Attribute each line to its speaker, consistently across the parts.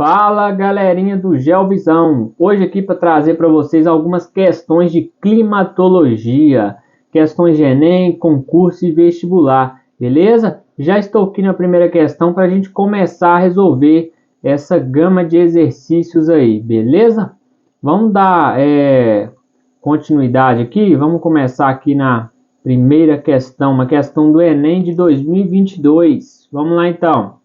Speaker 1: Fala galerinha do Geovisão, hoje aqui para trazer para vocês algumas questões de climatologia, questões de Enem, concurso e vestibular, beleza? Já estou aqui na primeira questão para a gente começar a resolver essa gama de exercícios aí, beleza? Vamos dar continuidade aqui, vamos começar aqui na primeira questão, uma questão do Enem de 2022, vamos lá então.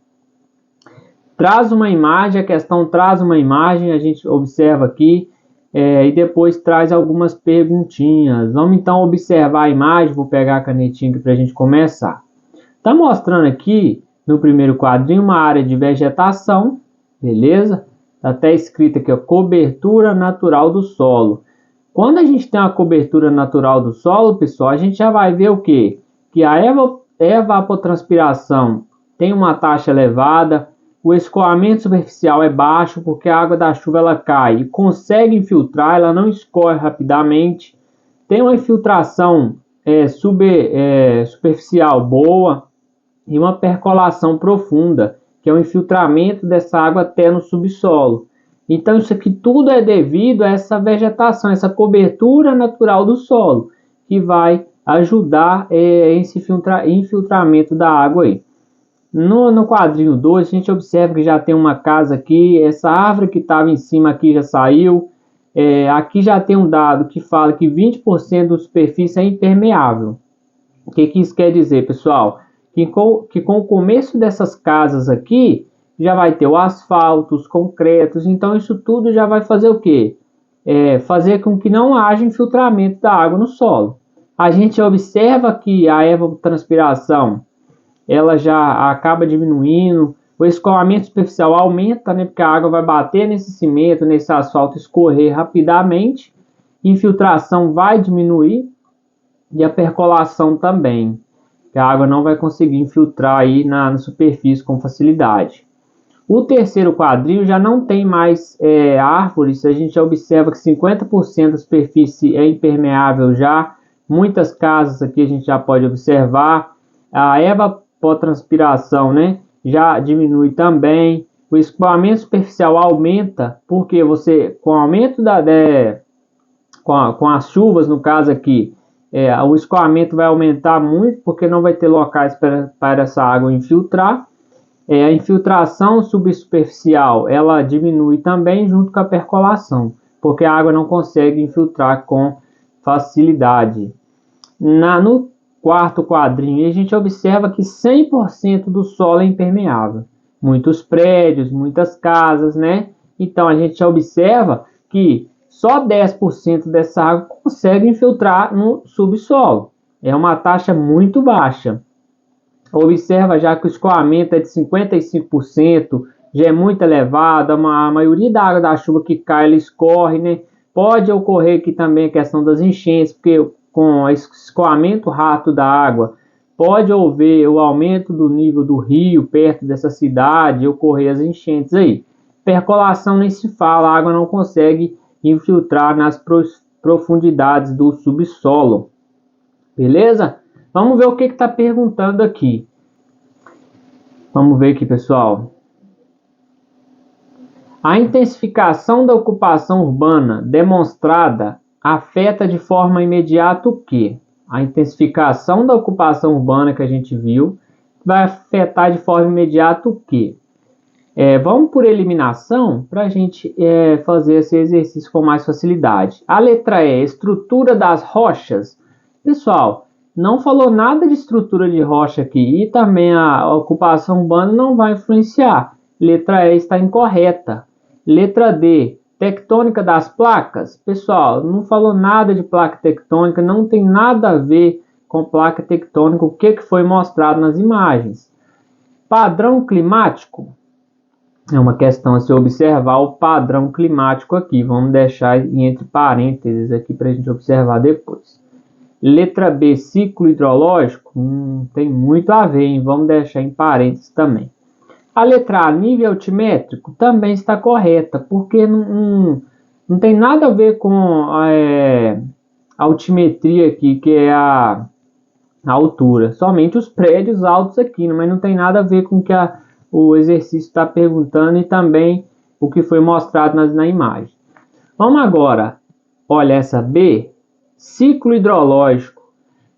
Speaker 1: Traz uma imagem, a questão traz uma imagem, a gente observa aqui e depois traz algumas perguntinhas. Vamos então observar a imagem, vou pegar a canetinha aqui para a gente começar. Está mostrando aqui no primeiro quadrinho uma área de vegetação, beleza? Está até escrito aqui, ó, cobertura natural do solo. Quando a gente tem uma cobertura natural do solo, pessoal, a gente já vai ver o quê? Que a evapotranspiração tem uma taxa elevada, o escoamento superficial é baixo porque a água da chuva ela cai e consegue infiltrar, ela não escorre rapidamente. Tem uma infiltração superficial boa e uma percolação profunda, que é o infiltramento dessa água até no subsolo. Então isso aqui tudo é devido a essa vegetação, essa cobertura natural do solo, que vai ajudar esse infiltramento da água aí. No quadrinho 2, a gente observa que já tem uma casa aqui, essa árvore que estava em cima aqui já saiu. Aqui já tem um dado que fala que 20% da superfície é impermeável. O que isso quer dizer, pessoal? Que com o começo dessas casas aqui, já vai ter o asfalto, os concretos, então isso tudo já vai fazer o quê? Fazer com que não haja infiltramento da água no solo. A gente observa que a evapotranspiração ela já acaba diminuindo, o escoamento superficial aumenta, né, porque a água vai bater nesse cimento, nesse asfalto, escorrer rapidamente, infiltração vai diminuir e a percolação também, que a água não vai conseguir infiltrar aí na superfície com facilidade. O terceiro quadrinho já não tem mais árvores, a gente já observa que 50% da superfície é impermeável já, muitas casas aqui a gente já pode observar, a evapotranspiração, né, já diminui também, o escoamento superficial aumenta, porque com o aumento com as chuvas, no caso aqui, o escoamento vai aumentar muito, porque não vai ter locais para essa água infiltrar. A infiltração subsuperficial, ela diminui também junto com a percolação, porque a água não consegue infiltrar com facilidade. No quarto quadrinho, a gente observa que 100% do solo é impermeável. Muitos prédios, muitas casas, né? Então a gente observa que só 10% dessa água consegue infiltrar no subsolo. É uma taxa muito baixa. Observa já que o escoamento é de 55%, já é muito elevado. A maioria da água da chuva que cai, ela escorre, né? Pode ocorrer aqui também a questão das enchentes, porque com o escoamento rápido da água, pode haver o aumento do nível do rio perto dessa cidade e ocorrer as enchentes aí. Percolação nem se fala, a água não consegue infiltrar nas profundidades do subsolo. Beleza? Vamos ver o que está perguntando aqui. Vamos ver aqui, pessoal. A intensificação da ocupação urbana demonstrada afeta de forma imediata o quê? A intensificação da ocupação urbana que a gente viu vai afetar de forma imediata o quê? Vamos por eliminação para a gente fazer esse exercício com mais facilidade. A letra E, estrutura das rochas. Pessoal, não falou nada de estrutura de rocha aqui e também a ocupação urbana não vai influenciar. Letra E está incorreta. Letra D, tectônica das placas. Pessoal, não falou nada de placa tectônica, não tem nada a ver com placa tectônica, o que foi mostrado nas imagens. Padrão climático. É uma questão a se observar o padrão climático aqui. Vamos deixar entre parênteses aqui para a gente observar depois. Letra B, ciclo hidrológico. Tem muito a ver, hein? Vamos deixar em parênteses também. A letra A, nível altimétrico, também está correta, porque não tem nada a ver com a altimetria aqui, que é a altura. Somente os prédios altos aqui, mas não tem nada a ver com o que o exercício está perguntando e também o que foi mostrado na imagem. Vamos agora, olha essa B, ciclo hidrológico.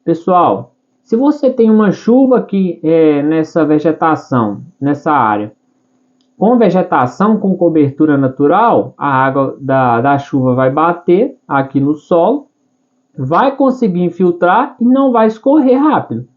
Speaker 1: Pessoal, se você tem uma chuva aqui nessa vegetação, nessa área, com vegetação, com cobertura natural, a água da chuva vai bater aqui no solo, vai conseguir infiltrar e não vai escorrer rápido.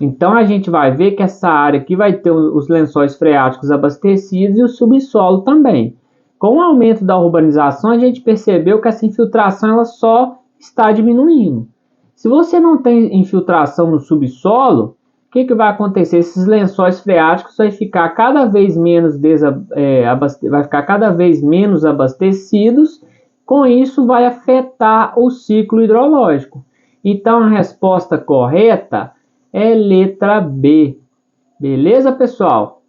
Speaker 1: Então a gente vai ver que essa área aqui vai ter os lençóis freáticos abastecidos e o subsolo também. Com o aumento da urbanização, a gente percebeu que essa infiltração ela só está diminuindo. Se você não tem infiltração no subsolo, o que vai acontecer? Esses lençóis freáticos vai ficar cada vez menos abastecidos. Com isso, vai afetar o ciclo hidrológico. Então, a resposta correta é letra B. Beleza, pessoal?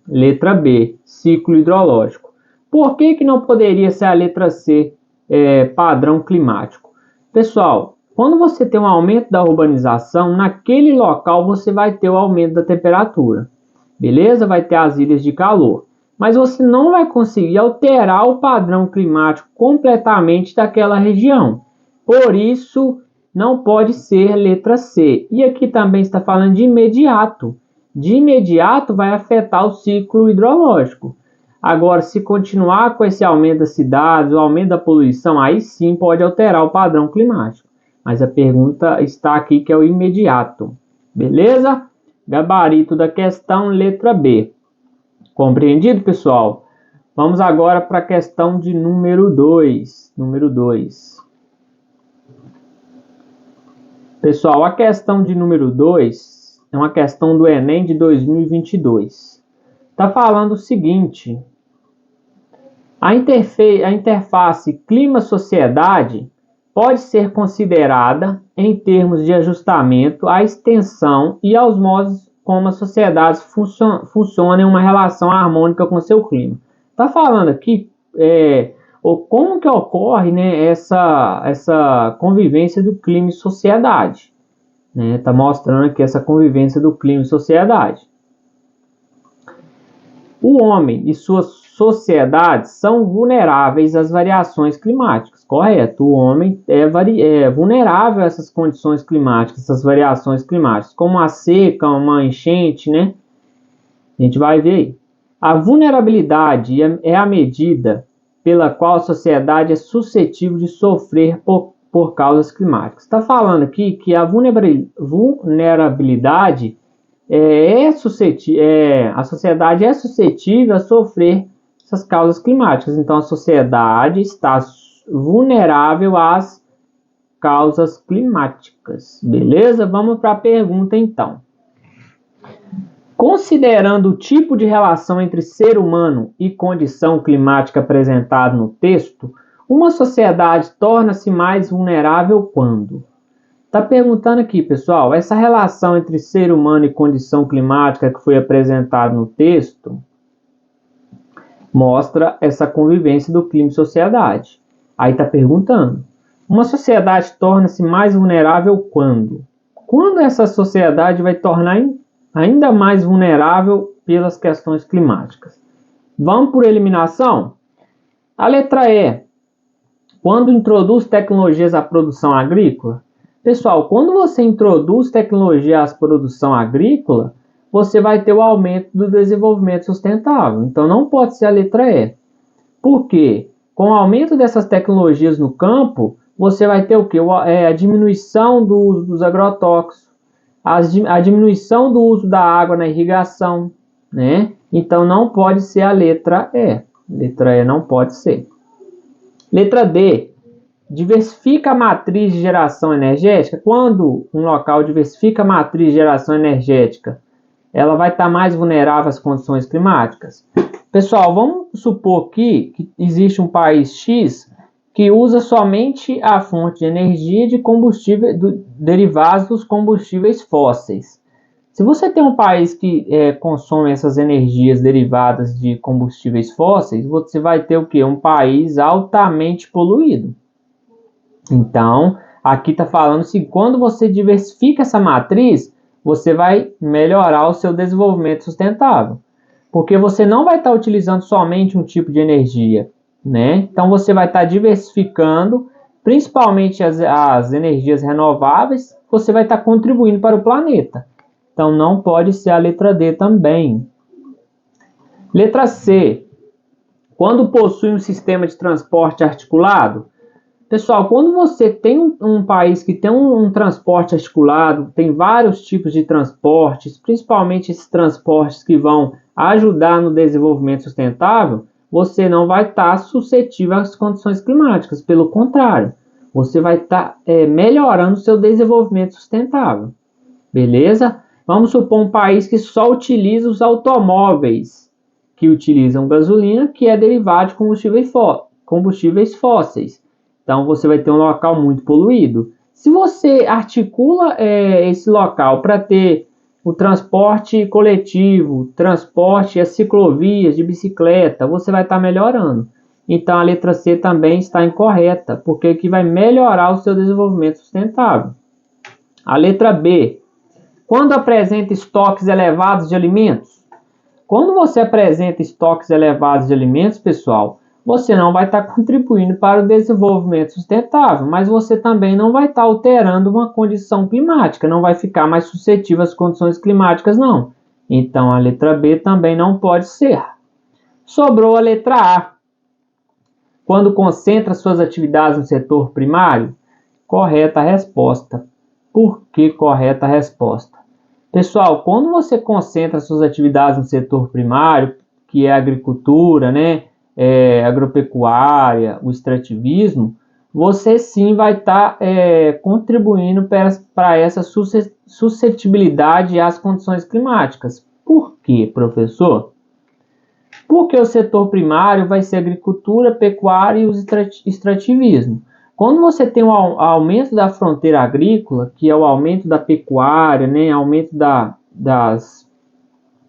Speaker 1: Letra B, ciclo hidrológico. Por que não poderia ser a letra C, padrão climático? Pessoal, quando você tem um aumento da urbanização, naquele local você vai ter o aumento da temperatura. Beleza? Vai ter as ilhas de calor. Mas você não vai conseguir alterar o padrão climático completamente daquela região. Por isso, não pode ser letra C. E aqui também está falando de imediato. De imediato vai afetar o ciclo hidrológico. Agora, se continuar com esse aumento das cidades, o aumento da poluição, aí sim pode alterar o padrão climático. Mas a pergunta está aqui que é o imediato. Beleza? Gabarito da questão, letra B. Compreendido, pessoal? Vamos agora para a questão de número 2. Pessoal, a questão de número 2 é uma questão do Enem de 2022. Está falando o seguinte: a interface clima-sociedade pode ser considerada, em termos de ajustamento, a extensão e aos modos como as sociedades funcionam em uma relação harmônica com seu clima. Está falando aqui como que ocorre, né, essa convivência do clima e sociedade. Está mostrando aqui essa convivência do clima e sociedade. O homem e suas sociedades são vulneráveis às variações climáticas, correto? O homem é vulnerável a essas condições climáticas, essas variações climáticas, como a seca, uma enchente, né? A gente vai ver aí. A vulnerabilidade é a medida pela qual a sociedade é suscetível de sofrer por causas climáticas. Está falando aqui que a vulnerabilidade a sociedade é suscetível a sofrer essas causas climáticas. Então, a sociedade está vulnerável às causas climáticas. Beleza? Vamos para a pergunta, então. Considerando o tipo de relação entre ser humano e condição climática apresentado no texto, uma sociedade torna-se mais vulnerável quando? Está perguntando aqui, pessoal, essa relação entre ser humano e condição climática que foi apresentada no texto mostra essa convivência do clima e sociedade. Aí está perguntando, uma sociedade torna-se mais vulnerável quando? Quando essa sociedade vai tornar ainda mais vulnerável pelas questões climáticas? Vamos por eliminação? A letra E, quando introduz tecnologias à produção agrícola. Pessoal, quando você introduz tecnologia à produção agrícola, você vai ter o aumento do desenvolvimento sustentável. Então, não pode ser a letra E. Por quê? Com o aumento dessas tecnologias no campo, você vai ter o quê? A diminuição do uso dos agrotóxicos, a diminuição do uso da água na irrigação, né? Então, não pode ser a letra E. Letra E não pode ser. Letra D. Diversifica a matriz de geração energética. Quando um local diversifica a matriz de geração energética, ela vai estar mais vulnerável às condições climáticas. Pessoal, vamos supor aqui que existe um país X que usa somente a fonte de energia de combustível derivados dos combustíveis fósseis. Se você tem um país que consome essas energias derivadas de combustíveis fósseis, você vai ter o quê? Um país altamente poluído. Então, aqui está falando assim, quando você diversifica essa matriz, você vai melhorar o seu desenvolvimento sustentável. porque você não vai estar utilizando somente um tipo de energia, né? Então você vai estar diversificando, principalmente as energias renováveis, você vai estar contribuindo para o planeta. Então não pode ser a letra D também. Letra C. Quando possui um sistema de transporte articulado. Pessoal, quando você tem um país que tem um transporte articulado, tem vários tipos de transportes, principalmente esses transportes que vão ajudar no desenvolvimento sustentável, você não vai estar suscetível às condições climáticas. Pelo contrário, você vai estar melhorando o seu desenvolvimento sustentável. Beleza? Vamos supor um país que só utiliza os automóveis que utilizam gasolina, que é derivado de combustíveis fósseis. Então você vai ter um local muito poluído. Se você articula esse local para ter o transporte coletivo, transporte, as ciclovias de bicicleta, você vai estar melhorando. Então a letra C também está incorreta, porque aqui vai melhorar o seu desenvolvimento sustentável. A letra B. Quando apresenta estoques elevados de alimentos. Quando você apresenta estoques elevados de alimentos, pessoal, você não vai estar contribuindo para o desenvolvimento sustentável, mas você também não vai estar alterando uma condição climática, não vai ficar mais suscetível às condições climáticas, não. Então, a letra B também não pode ser. Sobrou a letra A. Quando concentra suas atividades no setor primário, correta a resposta. Por que correta a resposta? Pessoal, quando você concentra suas atividades no setor primário, que é a agricultura, né, agropecuária, o extrativismo, você sim vai estar contribuindo para essa suscetibilidade às condições climáticas. Por quê, professor? Porque o setor primário vai ser agricultura, pecuária e o extrativismo. Quando você tem um aumento da fronteira agrícola, que é o aumento da pecuária, né, aumento das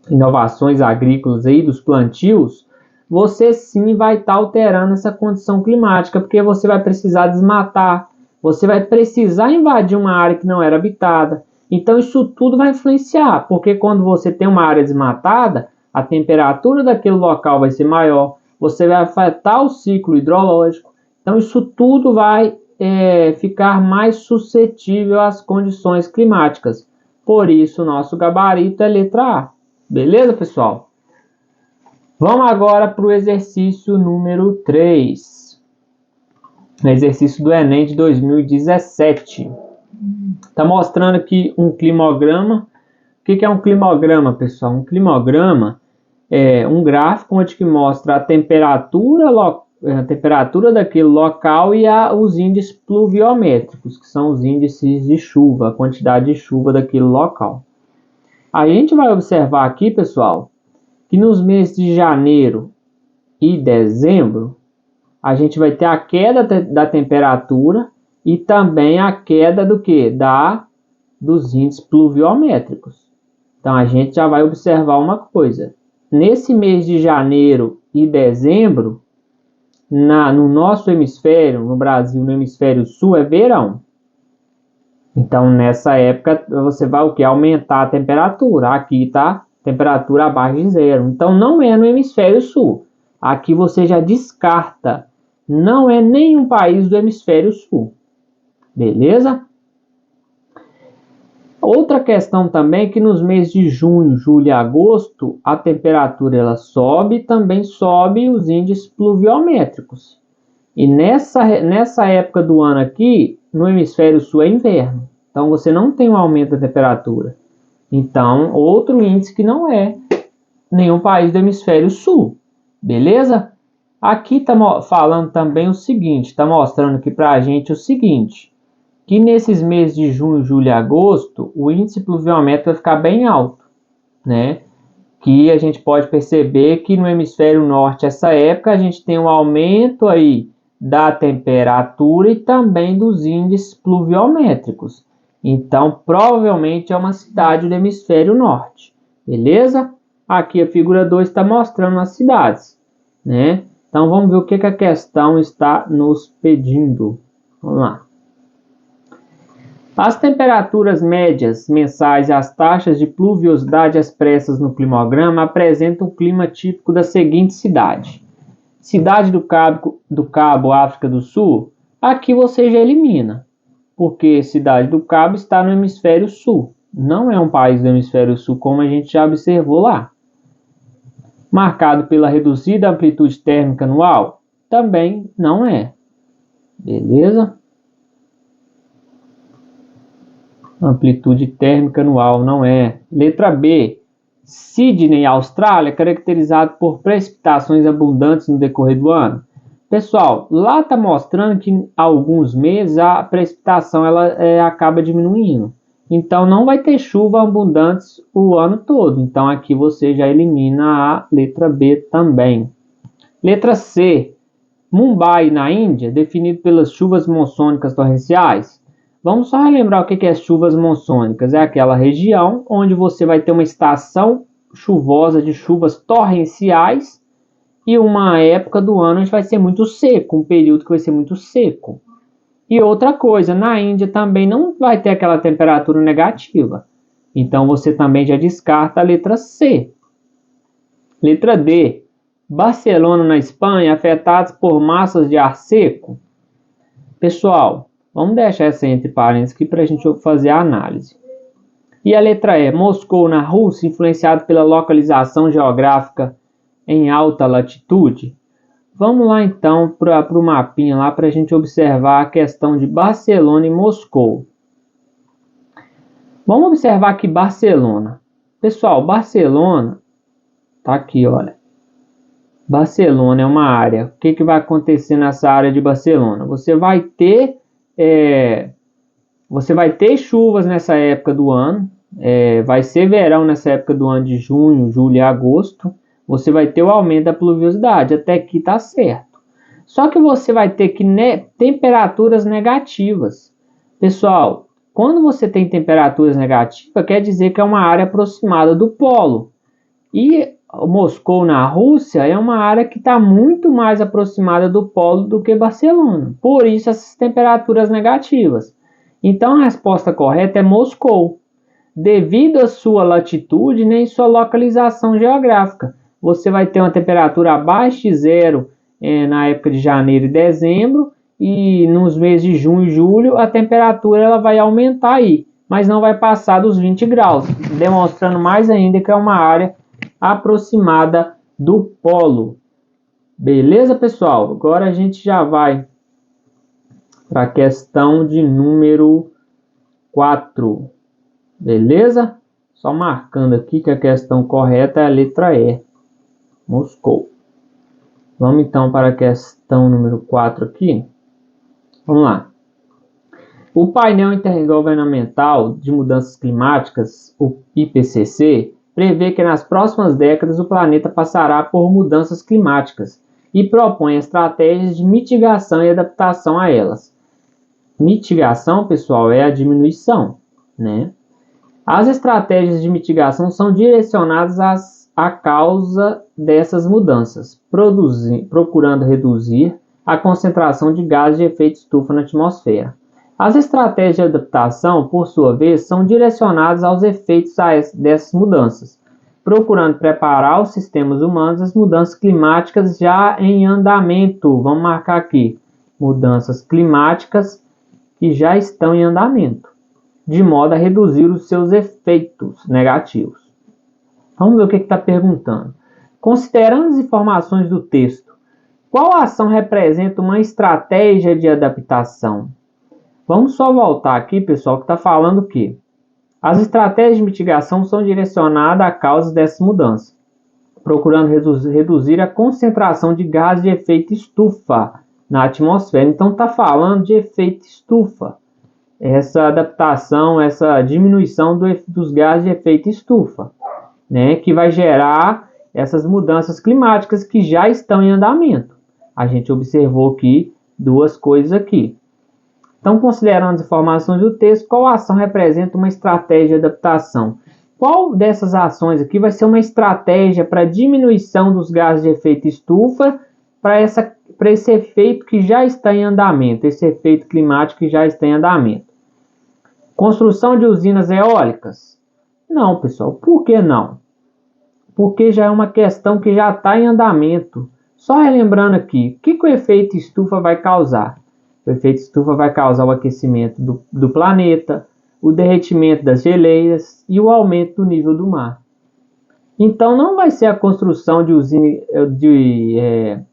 Speaker 1: inovações agrícolas aí, dos plantios, você sim vai estar alterando essa condição climática, porque você vai precisar desmatar, você vai precisar invadir uma área que não era habitada. Então isso tudo vai influenciar, porque quando você tem uma área desmatada, a temperatura daquele local vai ser maior, você vai afetar o ciclo hidrológico. Então isso tudo vai ficar mais suscetível às condições climáticas. Por isso o nosso gabarito é letra A. Beleza, pessoal? Vamos agora para o exercício número 3. Exercício do Enem de 2017. Está mostrando aqui um climograma. O que é um climograma, pessoal? Um climograma é um gráfico onde que mostra a temperatura daquele local e os índices pluviométricos, que são os índices de chuva, a quantidade de chuva daquele local. Aí a gente vai observar aqui, pessoal, que nos meses de janeiro e dezembro, a gente vai ter a queda da temperatura e também a queda do que? Dos índices pluviométricos. Então a gente já vai observar uma coisa. Nesse mês de janeiro e dezembro, no nosso hemisfério, no Brasil, no hemisfério sul, é verão. Então, nessa época, você vai o quê? Aumentar a temperatura. Aqui está temperatura abaixo de zero. Então, não é no hemisfério sul. Aqui você já descarta. Não é nenhum país do hemisfério sul. Beleza? Outra questão também é que nos meses de junho, julho e agosto, a temperatura ela sobe e também sobe os índices pluviométricos. E nessa época do ano aqui, no hemisfério sul é inverno. Então você não tem um aumento da temperatura. Então, outro índice que não é nenhum país do hemisfério sul. Beleza? Aqui está falando também o seguinte, está mostrando aqui para a gente o seguinte, que nesses meses de junho, julho e agosto, o índice pluviométrico vai ficar bem alto, né? Que a gente pode perceber que no hemisfério norte, essa época, a gente tem um aumento aí da temperatura e também dos índices pluviométricos. Então, provavelmente é uma cidade do hemisfério norte, beleza? Aqui a figura 2 está mostrando as cidades, né? Então, vamos ver o que a questão está nos pedindo. Vamos lá. As temperaturas médias mensais e as taxas de pluviosidade expressas no climograma apresentam o clima típico da seguinte cidade. Cidade do Cabo, África do Sul, aqui você já elimina, porque Cidade do Cabo está no hemisfério sul. Não é um país do hemisfério sul, como a gente já observou lá. Marcado pela reduzida amplitude térmica anual? Também não é. Beleza? Amplitude térmica anual não é. Letra B. Sydney, Austrália, caracterizado por precipitações abundantes no decorrer do ano. Pessoal, lá está mostrando que há alguns meses a precipitação acaba diminuindo. Então não vai ter chuva abundantes o ano todo. Então aqui você já elimina a letra B também. Letra C. Mumbai, na Índia, definido pelas chuvas monsônicas torrenciais. Vamos só relembrar o que é chuvas monsônicas. É aquela região onde você vai ter uma estação chuvosa de chuvas torrenciais e uma época do ano onde vai ser muito seco, um período que vai ser muito seco. E outra coisa, na Índia também não vai ter aquela temperatura negativa. Então você também já descarta a letra C. Letra D. Barcelona, na Espanha, afetados por massas de ar seco. Pessoal, vamos deixar essa entre parênteses aqui para a gente fazer a análise. E a letra E. Moscou, na Rússia, influenciado pela localização geográfica em alta latitude. Vamos lá então para o mapinha lá para a gente observar a questão de Barcelona e Moscou. Vamos observar aqui Barcelona. Pessoal, Barcelona tá aqui, olha. Barcelona é uma área. O que vai acontecer nessa área de Barcelona? Você vai ter chuvas nessa época do ano. Vai ser verão nessa época do ano de junho, julho e agosto. Você vai ter o aumento da pluviosidade. Até aqui está certo. Só que você vai ter temperaturas negativas. Pessoal, quando você tem temperaturas negativas, quer dizer que é uma área aproximada do polo. E Moscou, na Rússia, é uma área que está muito mais aproximada do polo do que Barcelona. Por isso, essas temperaturas negativas. Então, a resposta correta é Moscou. Devido à sua latitude nem sua localização geográfica. Você vai ter uma temperatura abaixo de zero na época de janeiro e dezembro. E nos meses de junho e julho, a temperatura ela vai aumentar aí. Mas não vai passar dos 20 graus. Demonstrando mais ainda que é uma área aproximada do polo. Beleza, pessoal? Agora a gente já vai para a questão de número 4. Beleza? Só marcando aqui que a questão correta é a letra E. Moscou. Vamos então para a questão número 4 aqui. Vamos lá. O painel intergovernamental de mudanças climáticas, o IPCC, prevê que nas próximas décadas o planeta passará por mudanças climáticas e propõe estratégias de mitigação e adaptação a elas. Mitigação, pessoal, é a diminuição, né? As estratégias de mitigação são direcionadas à causa dessas mudanças, procurando reduzir a concentração de gases de efeito estufa na atmosfera. As estratégias de adaptação, por sua vez, são direcionadas aos efeitos dessas mudanças, procurando preparar os sistemas humanos às mudanças climáticas já em andamento. Vamos marcar aqui, mudanças climáticas que já estão em andamento, de modo a reduzir os seus efeitos negativos. Vamos ver o que está perguntando. Considerando as informações do texto, qual ação representa uma estratégia de adaptação? Vamos só voltar aqui, pessoal, que está falando o quê? As estratégias de mitigação são direcionadas a causas dessas mudanças, procurando reduzir a concentração de gases de efeito estufa na atmosfera. Então, está falando de efeito estufa. Essa adaptação, essa diminuição dos gases de efeito estufa, né, que vai gerar essas mudanças climáticas que já estão em andamento. A gente observou aqui duas coisas aqui. Então, considerando as informações do texto, qual ação representa uma estratégia de adaptação? Qual dessas ações aqui vai ser uma estratégia para diminuição dos gases de efeito estufa para esse efeito que já está em andamento, esse efeito climático que já está em andamento? Construção de usinas eólicas? Não, pessoal. Por que não? Porque já é uma questão que já está em andamento. Só relembrando aqui, o que o efeito estufa vai causar? O efeito estufa vai causar o aquecimento do planeta, o derretimento das geleiras e o aumento do nível do mar. Então, não vai ser a construção de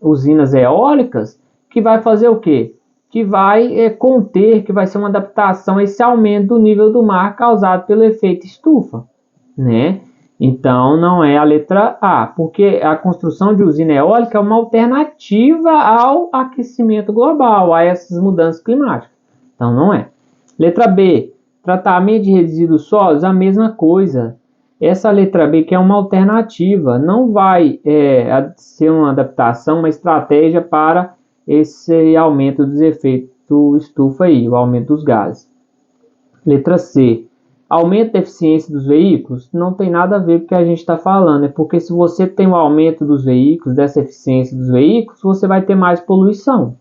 Speaker 1: usinas eólicas que vai fazer o quê? Que vai conter, que vai ser uma adaptação a esse aumento do nível do mar causado pelo efeito estufa, né? Então, não é a letra A, porque a construção de usina eólica é uma alternativa ao aquecimento global, a essas mudanças climáticas. Então, não é. Letra B, tratamento de resíduos sólidos, a mesma coisa. Essa letra B, que é uma alternativa, não vai ser uma adaptação, uma estratégia para esse aumento dos efeitos estufa aí, o aumento dos gases. Letra C, aumento da eficiência dos veículos, não tem nada a ver com o que a gente está falando, é porque se você tem um aumento dos veículos, dessa eficiência dos veículos, você vai ter mais poluição.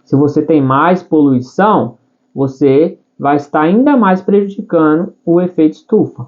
Speaker 1: Se você tem mais poluição, você vai estar ainda mais prejudicando o efeito estufa.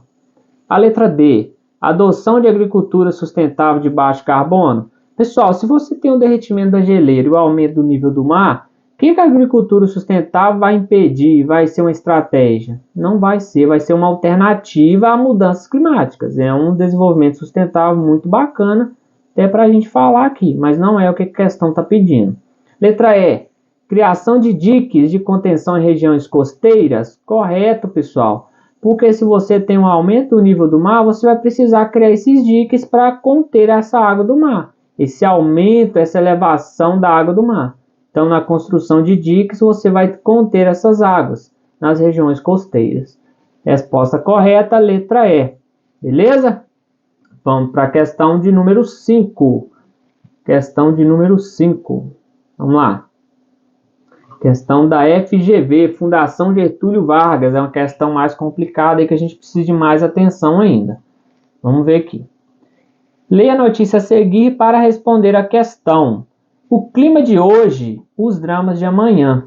Speaker 1: A letra D, adoção de agricultura sustentável de baixo carbono. Pessoal, se você tem o derretimento da geleira e o aumento do nível do mar, o que a agricultura sustentável vai impedir? Vai ser uma estratégia? Não vai ser uma alternativa a mudanças climáticas. É um desenvolvimento sustentável muito bacana, até para a gente falar aqui, mas não é o que a questão está pedindo. Letra E, criação de diques de contenção em regiões costeiras. Correto, pessoal. Porque se você tem um aumento do nível do mar, você vai precisar criar esses diques para conter essa água do mar. Esse aumento, essa elevação da água do mar. Então, na construção de diques, você vai conter essas águas nas regiões costeiras. Resposta correta, letra E. Beleza? Vamos para a questão de número 5. Questão de número 5. Vamos lá. Questão da FGV, Fundação Getúlio Vargas. É uma questão mais complicada e que a gente precisa de mais atenção ainda. Vamos ver aqui. Leia a notícia a seguir para responder a questão. O clima de hoje, os dramas de amanhã.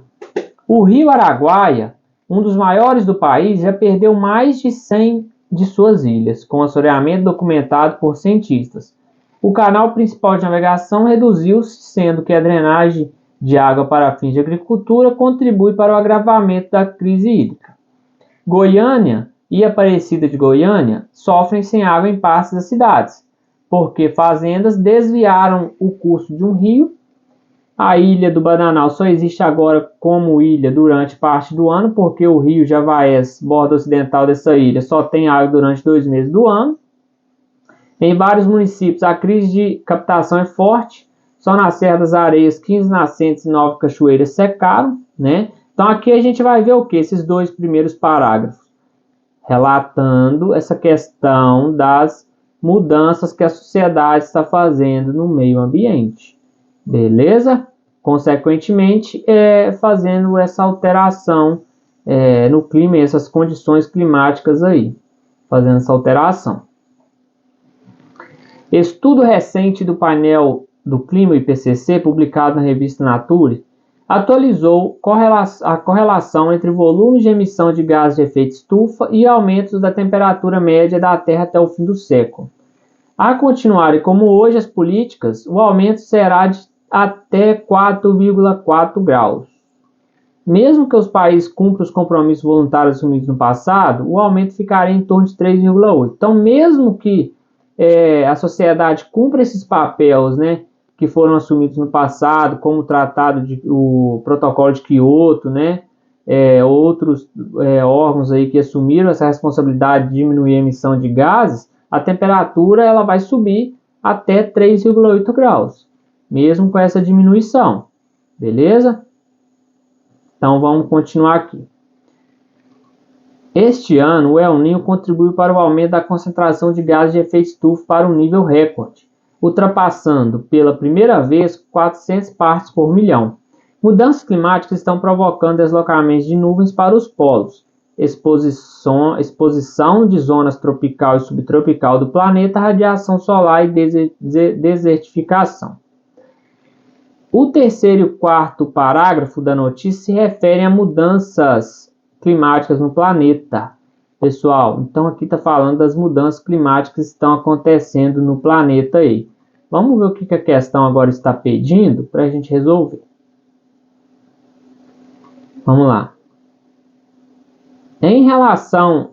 Speaker 1: O rio Araguaia, um dos maiores do país, já perdeu mais de 100 de suas ilhas, com assoreamento documentado por cientistas. O canal principal de navegação reduziu-se, sendo que a drenagem de água para fins de agricultura contribui para o agravamento da crise hídrica. Goiânia e Aparecida de Goiânia sofrem sem água em partes das cidades, porque fazendas desviaram o curso de um rio. A ilha do Bananal só existe agora como ilha durante parte do ano, porque o rio Javaés, borda ocidental dessa ilha, só tem água durante 2 meses do ano. Em vários municípios, a crise de captação é forte. Só na Serra das Areias, 15 nascentes e 9 cachoeiras secaram, né? Então aqui a gente vai ver o que? Esses 2 primeiros parágrafos, relatando essa questão das mudanças que a sociedade está fazendo no meio ambiente. Beleza? Consequentemente, fazendo essa alteração no clima, essas condições climáticas aí, fazendo essa alteração. Estudo recente do painel do clima IPCC, publicado na revista Nature, atualizou a correlação entre volumes de emissão de gases de efeito estufa e aumentos da temperatura média da Terra até o fim do século. A continuarem como hoje as políticas, o aumento será de até 4,4 graus. Mesmo que os países cumpram os compromissos voluntários assumidos no passado, o aumento ficaria em torno de 3,8. Então, mesmo que a sociedade cumpra esses papéis, né, que foram assumidos no passado, como o protocolo de Kyoto, né, outros órgãos aí que assumiram essa responsabilidade de diminuir a emissão de gases, a temperatura ela vai subir até 3,8 graus, mesmo com essa diminuição. Beleza? Então vamos continuar aqui. Este ano, o El Niño contribuiu para o aumento da concentração de gases de efeito estufa para um nível recorde, ultrapassando pela primeira vez 400 partes por milhão. Mudanças climáticas estão provocando deslocamentos de nuvens para os polos, exposição de zonas tropical e subtropical do planeta, radiação solar e desertificação. O terceiro e o quarto parágrafo da notícia se referem a mudanças climáticas no planeta, pessoal. Então aqui está falando das mudanças climáticas que estão acontecendo no planeta aí. Vamos ver o que a questão agora está pedindo para a gente resolver. Vamos lá. Em relação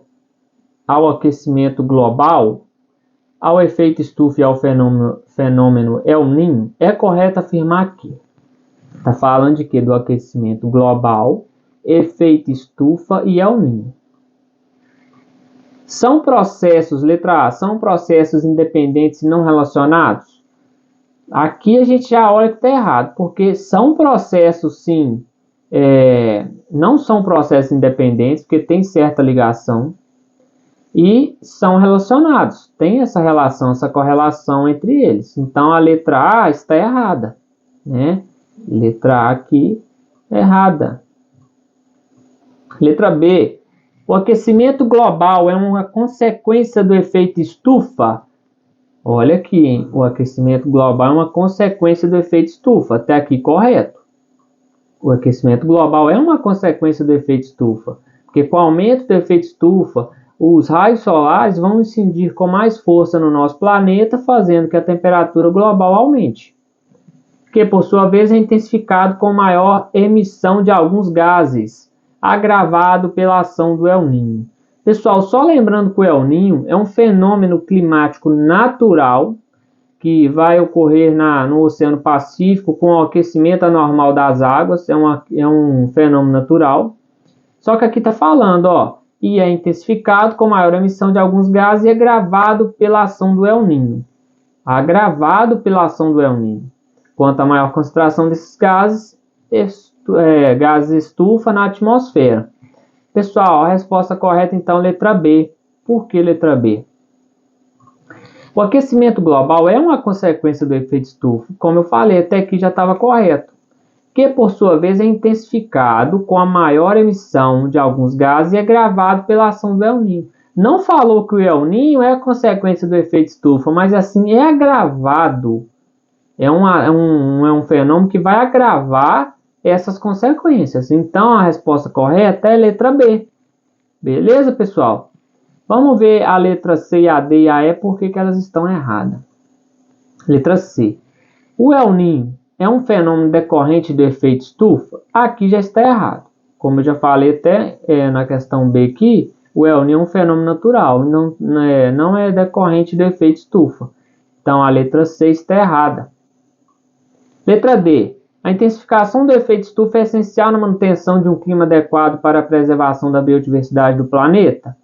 Speaker 1: ao aquecimento global, ao efeito estufa e ao fenômeno El Niño, é correto afirmar que está falando de quê? Do aquecimento global, efeito estufa e El Niño. São processos, letra A, são processos independentes e não relacionados? Aqui a gente já olha que está errado, porque são processos sim, não são processos independentes, porque tem certa ligação, e são relacionados, tem essa relação, essa correlação entre eles. Então a letra A está errada, né? Letra A aqui errada. Letra B, o aquecimento global é uma consequência do efeito estufa? Olha aqui, hein? O aquecimento global é uma consequência do efeito estufa, até aqui correto. O aquecimento global é uma consequência do efeito estufa, porque com o aumento do efeito estufa, os raios solares vão incidir com mais força no nosso planeta, fazendo que a temperatura global aumente, que por sua vez é intensificado com maior emissão de alguns gases, agravado pela ação do El Niño. Pessoal, só lembrando que o El Niño é um fenômeno climático natural que vai ocorrer no Oceano Pacífico com o aquecimento anormal das águas, é um fenômeno natural. Só que aqui está falando, ó, e é intensificado com maior emissão de alguns gases e agravado pela ação do El Niño. Agravado pela ação do El Niño. Quanto a maior concentração desses gases, gases estufa na atmosfera. Pessoal, a resposta correta então é letra B. Por que letra B? O aquecimento global é uma consequência do efeito estufa, como eu falei, até aqui já estava correto, que por sua vez é intensificado com a maior emissão de alguns gases e é agravado pela ação do El Niño. Não falou que o El Niño é a consequência do efeito estufa, mas assim é agravado. É um fenômeno que vai agravar essas consequências. Então a resposta correta é letra B. Beleza, pessoal? Vamos ver a letra C, a D e a E, por que elas estão erradas. Letra C. O El Niño é um fenômeno decorrente do efeito estufa? Aqui já está errado. Como eu já falei até na questão B aqui, o El Niño é um fenômeno natural, não é decorrente do efeito estufa. Então a letra C está errada. Letra D. A intensificação do efeito estufa é essencial na manutenção de um clima adequado para a preservação da biodiversidade do planeta?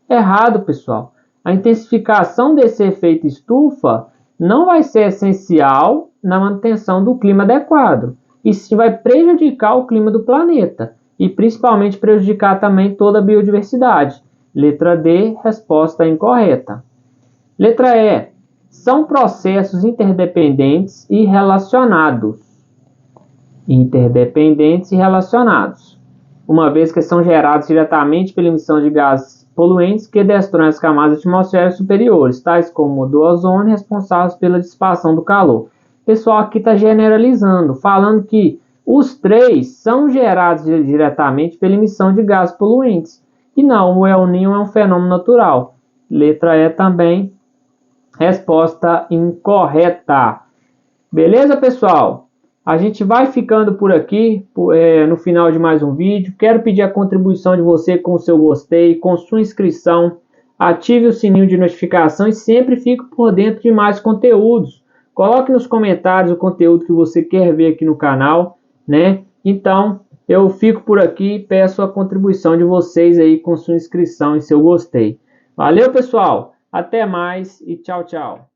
Speaker 1: Errado, pessoal. A intensificação desse efeito estufa não vai ser essencial na manutenção do clima adequado, e sim vai prejudicar o clima do planeta, e principalmente prejudicar também toda a biodiversidade. Letra D, resposta incorreta. Letra E. São processos interdependentes e relacionados. Interdependentes e relacionados, uma vez que são gerados diretamente pela emissão de gases poluentes que destroem as camadas atmosféricas superiores, tais como o do ozônio, responsáveis pela dissipação do calor. Pessoal, aqui está generalizando, falando que os três são gerados diretamente pela emissão de gases poluentes. E não, o El Niño é um fenômeno natural. Letra E também, resposta incorreta. Beleza, pessoal? A gente vai ficando por aqui, no final de mais um vídeo. Quero pedir a contribuição de você com o seu gostei, com sua inscrição. Ative o sininho de notificação e sempre fique por dentro de mais conteúdos. Coloque nos comentários o conteúdo que você quer ver aqui no canal, né? Então, eu fico por aqui e peço a contribuição de vocês aí com sua inscrição e seu gostei. Valeu, pessoal! Até mais e tchau, tchau!